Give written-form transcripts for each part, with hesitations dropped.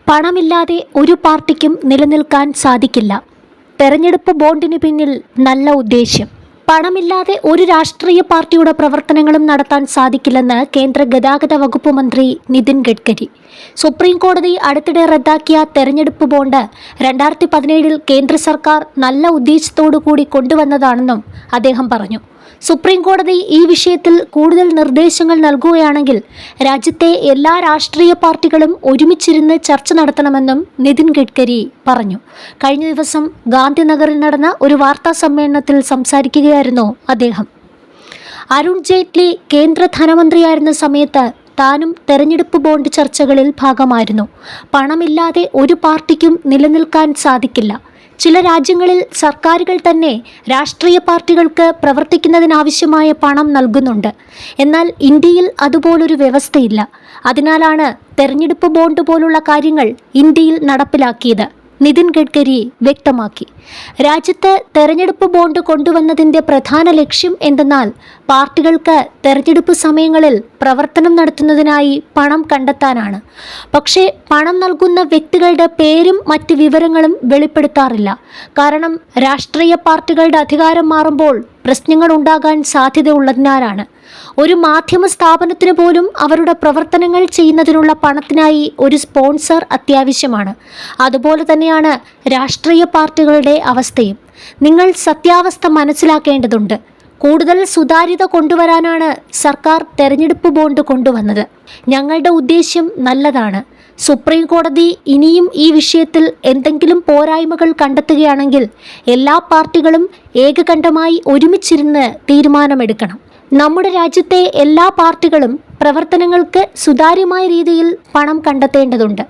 പണമില്ലാതെ ഒരു പാർട്ടിക്കും നിലനിൽക്കാൻ സാധിക്കില്ല. തെരഞ്ഞെടുപ്പ് ബോണ്ടിന് പിന്നിൽ നല്ല ഉദ്ദേശ്യം. പണമില്ലാതെ ഒരു രാഷ്ട്രീയ പാർട്ടിയുടെ പ്രവർത്തനങ്ങളും നടത്താൻ സാധിക്കില്ലെന്ന് കേന്ദ്ര ഗതാഗത വകുപ്പ് മന്ത്രി നിതിൻ ഗഡ്കരി. സുപ്രീം കോടതി അടുത്തിടെ റദ്ദാക്കിയ തെരഞ്ഞെടുപ്പ് ബോണ്ട് 2017 കേന്ദ്ര സർക്കാർ നല്ല ഉദ്ദേശത്തോടു കൂടി കൊണ്ടുവന്നതാണെന്നും അദ്ദേഹം പറഞ്ഞു. സുപ്രീം കോടതി ഈ വിഷയത്തിൽ കൂടുതൽ നിർദ്ദേശങ്ങൾ നൽകുകയാണെങ്കിൽ രാജ്യത്തെ എല്ലാ രാഷ്ട്രീയ പാർട്ടികളും ഒരുമിച്ചിരുന്ന് ചർച്ച നടത്തണമെന്നും നിതിൻ ഗഡ്കരി പറഞ്ഞു. കഴിഞ്ഞ ദിവസം ഗാന്ധിനഗറിൽ നടന്ന ഒരു വാർത്താ സമ്മേളനത്തിൽ സംസാരിക്കുകയായിരുന്നു അദ്ദേഹം. അരുൺ ജെയ്റ്റ്ലി കേന്ദ്ര ധനമന്ത്രിയായിരുന്ന സമയത്ത് താനും തെരഞ്ഞെടുപ്പ് ബോണ്ട് ചർച്ചകളിൽ ഭാഗമായിരുന്നു. പണമില്ലാതെ ഒരു പാർട്ടിക്കും നിലനിൽക്കാൻ സാധിക്കില്ല. ചില രാജ്യങ്ങളിൽ സർക്കാരുകൾ തന്നെ രാഷ്ട്രീയ പാർട്ടികൾക്ക് പ്രവർത്തിക്കുന്നതിനാവശ്യമായ പണം നൽകുന്നുണ്ട്. എന്നാൽ ഇന്ത്യയിൽ അതുപോലൊരു വ്യവസ്ഥയില്ല. അതിനാലാണ് തെരഞ്ഞെടുപ്പ് ബോണ്ട് പോലുള്ള കാര്യങ്ങൾ ഇന്ത്യയിൽ നടപ്പിലാക്കിയത്. നിതിൻ ഗഡ്കരി വ്യക്തമാക്കി. രാജ്യത്ത് തെരഞ്ഞെടുപ്പ് ബോണ്ട് കൊണ്ടുവന്നതിൻ്റെ പ്രധാന ലക്ഷ്യം എന്തെന്നാൽ പാർട്ടികൾക്ക് തെരഞ്ഞെടുപ്പ് സമയങ്ങളിൽ പ്രവർത്തനം നടത്തുന്നതിനായി പണം കണ്ടെത്താനാണ്. പക്ഷേ പണം നൽകുന്ന വ്യക്തികളുടെ പേരും മറ്റ് വിവരങ്ങളും വെളിപ്പെടുത്താറില്ല. കാരണം രാഷ്ട്രീയ പാർട്ടികളുടെ അധികാരം മാറുമ്പോൾ പ്രശ്നങ്ങൾ ഉണ്ടാകാൻ സാധ്യതയുള്ളതിനാലാണ്. ഒരു മാധ്യമ സ്ഥാപനത്തിന് പോലും അവരുടെ പ്രവർത്തനങ്ങൾ ചെയ്യുന്നതിനുള്ള പണത്തിനായി ഒരു സ്പോൺസർ അത്യാവശ്യമാണ്. അതുപോലെ തന്നെയാണ് രാഷ്ട്രീയ പാർട്ടികളുടെ അവസ്ഥയും. നിങ്ങൾ സത്യാവസ്ഥ മനസ്സിലാക്കേണ്ടതുണ്ട്. കൂടുതൽ സുതാര്യത കൊണ്ടുവരാനാണ് സർക്കാർ തെരഞ്ഞെടുപ്പ് ബോണ്ട് കൊണ്ടുവന്നത്. ഞങ്ങളുടെ ഉദ്ദേശ്യം നല്ലതാണ്. സുപ്രീം കോടതി ഇനിയും ഈ വിഷയത്തിൽ എന്തെങ്കിലും പോരായ്മകൾ കണ്ടെത്തുകയാണെങ്കിൽ എല്ലാ പാർട്ടികളും ഏകകണ്ഠമായി ഒരുമിച്ചിരുന്ന് തീരുമാനമെടുക്കണം. നമ്മുടെ രാജ്യത്തെ എല്ലാ പാർട്ടികളും പ്രവർത്തനങ്ങൾക്ക് സുതാര്യമായ രീതിയിൽ പണം കണ്ടെത്തേണ്ടതുണ്ട്.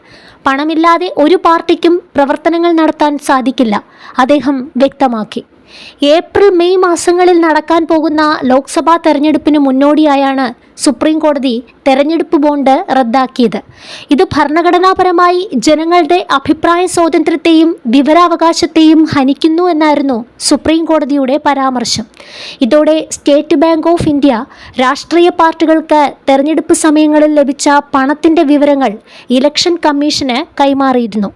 പണമില്ലാതെ ഒരു പാർട്ടിക്കും പ്രവർത്തനങ്ങൾ നടത്താൻ സാധിക്കില്ല, അദ്ദേഹം വ്യക്തമാക്കി. ഏപ്രിൽ മെയ് മാസങ്ങളിൽ നടക്കാൻ പോകുന്ന ലോക്സഭാ തെരഞ്ഞെടുപ്പിന് മുന്നോടിയായാണ് സുപ്രീം കോടതി തെരഞ്ഞെടുപ്പ് ബോണ്ട് റദ്ദാക്കിയത്. ഇത് ഭരണഘടനാപരമായി ജനങ്ങളുടെ അഭിപ്രായ സ്വാതന്ത്ര്യത്തെയും വിവരാവകാശത്തെയും ഹനിക്കുന്നു എന്നായിരുന്നു സുപ്രീം കോടതിയുടെ പരാമർശം. ഇതോടെ സ്റ്റേറ്റ് ബാങ്ക് ഓഫ് ഇന്ത്യ രാഷ്ട്രീയ പാർട്ടികൾക്ക് തെരഞ്ഞെടുപ്പ് സമയങ്ങളിൽ ലഭിച്ച പണത്തിൻ്റെ വിവരങ്ങൾ ഇലക്ഷൻ കമ്മീഷന് കൈമാറിയിരുന്നു.